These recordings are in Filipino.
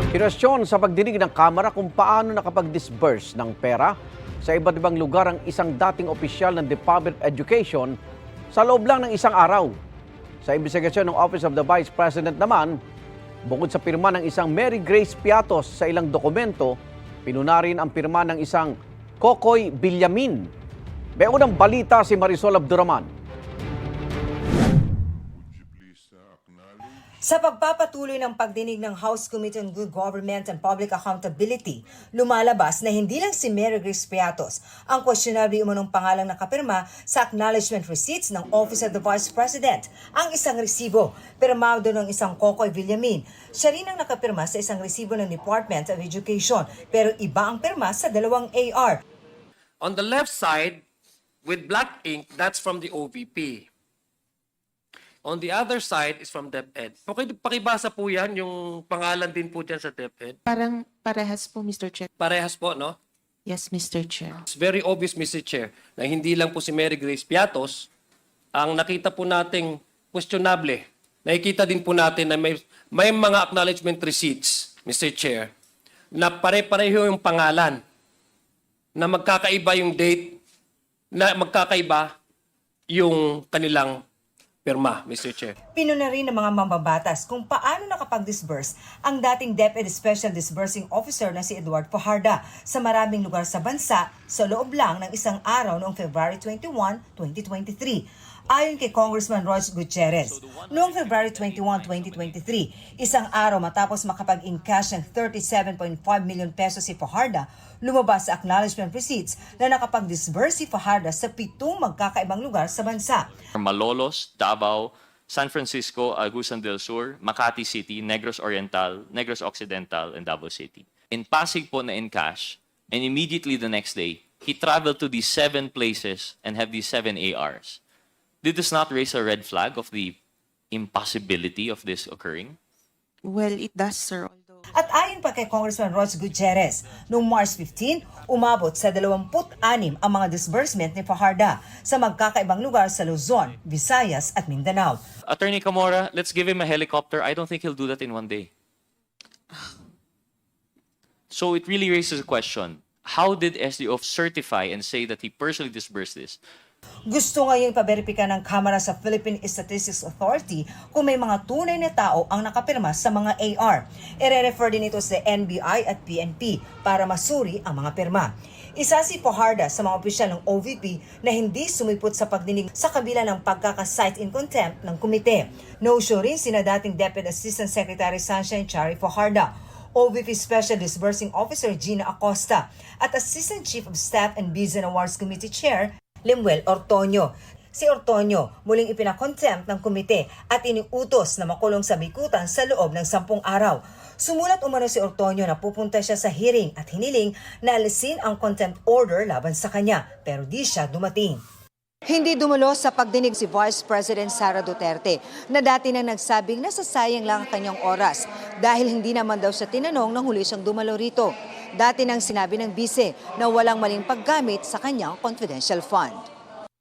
Kinwestiyon sa pagdinig ng Kamara kung paano nakapag-disburse ng pera sa iba't ibang lugar ang isang dating opisyal ng Department of Education sa loob lang ng isang araw. Sa investigasyon ng Office of the Vice President naman, bukod sa pirma ng isang Mary Grace Piatos sa ilang dokumento, pinuna rin ang pirma ng isang Kokoy Villamin. May unang balita si Marisol Abduraman. Sa pagpapatuloy ng pagdinig ng House Committee on Good Government and Public Accountability, lumalabas na hindi lang si Mary Grace Piatos ang questionable umunong pangalang nakapirma sa acknowledgement receipts ng Office of the Vice President. Ang isang resibo, pirmado ng isang Kokoy Villamin. Siya rin ang nakapirma sa isang resibo ng Department of Education, pero iba ang pirma sa dalawang AR. On the left side, with black ink, that's from the OVP. On the other side is from DepEd. Okay, pakibasa po yan, yung pangalan din po dyan sa DepEd. Parang parehas po, Mr. Chair. Parehas po, no? Yes, Mr. Chair. It's very obvious, Mr. Chair, na hindi lang po si Mary Grace Piatos ang nakita po nating questionable. Nakikita din po natin na may mga acknowledgement receipts, Mr. Chair, na pare-pareho yung pangalan, na magkakaiba yung date, na magkakaiba yung kanilang pirma, Mr. Chair. Pinuna rin ng mga mambabatas kung paano nakapag-disburse ang dating DepEd Special Disbursing Officer na si Edward Fajarda sa maraming lugar sa bansa sa loob lang ng isang araw noong February 21, 2023. Ayon kay Congressman Royce Gutierrez, noong February 21, 2023, isang araw matapos makapag-encash ng 37.5 million pesos si Fajarda, lumabas sa acknowledgement receipts na nakapag-disburse si Fajarda sa 7 magkakaibang lugar sa bansa. Malolos, Davao, San Francisco, Agusan del Sur, Makati City, Negros Oriental, Negros Occidental, and Davao City. In Pasig po na encash, and immediately the next day, he traveled to these 7 places and have these 7 ARs. Did this not raise a red flag of the impossibility of this occurring? Well, it does, sir. At ayon pa kay Congressman Royce Gutierrez, noong March 15, umabot sa 26 ang mga disbursement ni Fajarda sa magkakaibang lugar sa Luzon, Visayas at Mindanao. Attorney Camora, let's give him a helicopter. I don't think he'll do that in one day. So it really raises a question. How did SDOF certify and say that he personally disbursed this? Gusto ngayong ipaberipika ng Kamara sa Philippine Statistics Authority kung may mga tunay na tao ang nakapirma sa mga AR. Ire-refer din ito sa NBI at PNP para masuri ang mga pirma. Isa si Fajarda sa mga opisyal ng OVP na hindi sumipot sa pagdinig sa kabila ng pagkaka-cite in contempt ng komite. No-show rin sina dating Deputy Assistant Secretary Sunshine Chari Fajarda, OVP Special Disbursing Officer Gina Acosta at Assistant Chief of Staff and Bids and Awards Committee Chair Lemuel Ortonio. Si Ortonio muling ipinakontempt ng komite at iniutos na makulong sa bikutan sa loob ng 10 araw. Sumulat umano si Ortonio na pupunta siya sa hearing at hiniling na alisin ang contempt order laban sa kanya, pero di siya dumating. Hindi dumulo sa pagdinig si Vice President Sara Duterte na dati nang nagsabing nasasayang lang ang kanyang oras dahil hindi naman daw siya tinanong nang huli siyang dumalo rito. Dati nang sinabi ng bise na walang maling paggamit sa kanyang confidential fund.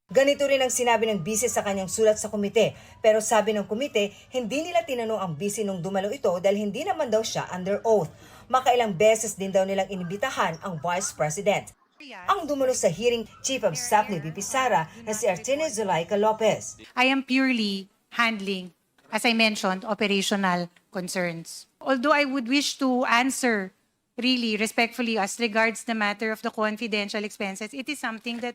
Ganito rin ang sinabi ng bise sa kanyang sulat sa komite, pero sabi ng komite hindi nila tinanong ang bise nung dumalo ito dahil hindi naman daw siya under oath. Makailang beses din daw nilang inibitahan ang Vice President. Ang dumalo sa hearing, Chief of Staff ni VP Sara na si Artine Zulaika Lopez. I am purely handling, as I mentioned, operational concerns. Although I would wish to answer really respectfully as regards the matter of the confidential expenses, it is something that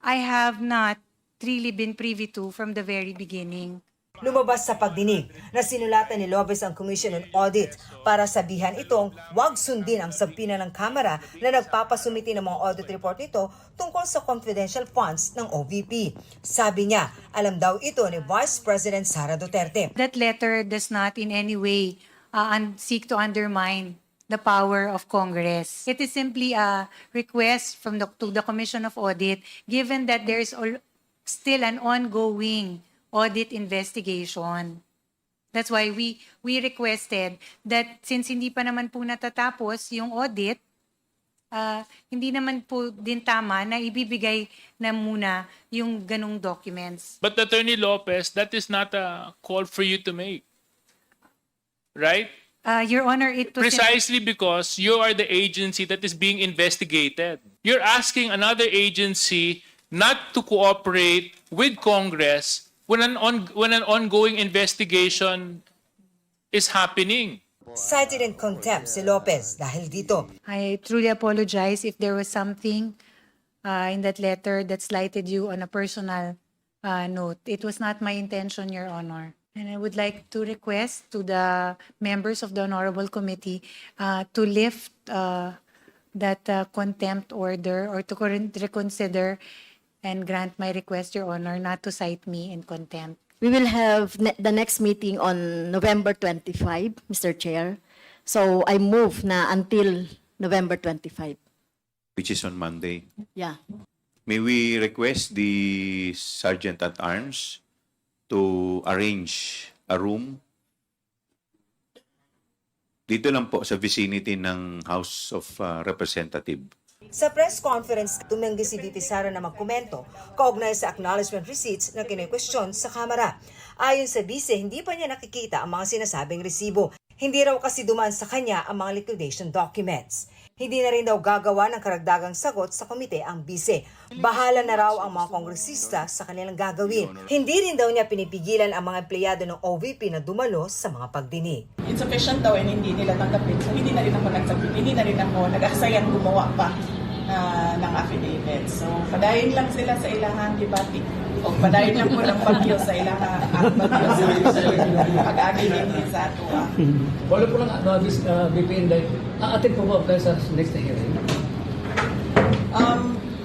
I have not really been privy to from the very beginning. Lumabas sa pagdinig na sinulatan ni Lopez ang Commission on Audit para sabihan itong wag sundin ang sabpina ng Kamara na nagpapasumiti ng mga audit report nito tungkol sa confidential funds ng OVP. Sabi niya, alam daw ito ni Vice President Sara Duterte. That letter does not in any way seek to undermine the power of Congress. It is simply a request from to the Commission of Audit, given that there is still an ongoing audit investigation. That's why we requested that since hindi pa naman po natatapos yung audit, hindi naman po din tama na ibibigay na muna yung ganong documents. But Attorney Lopez, that is not a call for you to make. Right? Your Honor, it was Precisely because you are the agency that is being investigated. You're asking another agency not to cooperate with Congress when an ongoing investigation is happening. Cited in contempt si Lopez dahil dito. I truly apologize if there was something in that letter that slighted you on a personal note. It was not my intention, Your Honor. And I would like to request to the members of the Honorable Committee to lift that contempt order or to reconsider and grant my request, Your Honor, not to cite me in contempt. We will have the next meeting on November 25, Mr. Chair. So I move na until November 25. Which is on Monday. Yeah. May we request the Sergeant at Arms to arrange a room dito lang po sa vicinity ng House of Representative. Sa press conference, tumanggi si VP Sara na magkomento kaugnay sa acknowledgement receipts na kinikwestiyon sa Kamara. Ayon sa bise, hindi pa niya nakikita ang mga sinasabing resibo. Hindi raw kasi dumaan sa kanya ang mga liquidation documents. Hindi na rin daw gagawa ng karagdagang sagot sa komite ang bise. Bahala na raw ang mga kongresista sa kanilang gagawin. Hindi rin daw niya pinipigilan ang mga empleyado ng OVP na dumalo sa mga pagdinig. Insufficient daw and hindi nila tanggapin. So hindi na rin ako nagsabit, hindi na rin ako nag-asayan gumawa pa ng affidavit. So padayon lang sila sa ilahang debate. O padayon lang po ng pagyo sa ilahang pag-agi din sa ato. Wala po lang BPN dahil aatin po ba sa next hearing?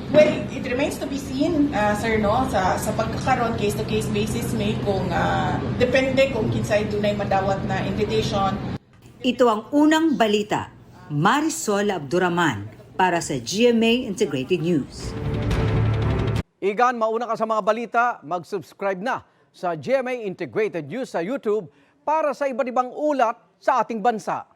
Well, it remains to be seen, sir, no? Sa pagkakaroon, case-to-case basis may kung depende kung kinsay dunay madawat na invitation. Ito ang unang balita. Marisol Abduraman para sa GMA Integrated News. Igan, mauna ka sa mga balita, mag-subscribe na sa GMA Integrated News sa YouTube para sa iba't ibang ulat sa ating bansa.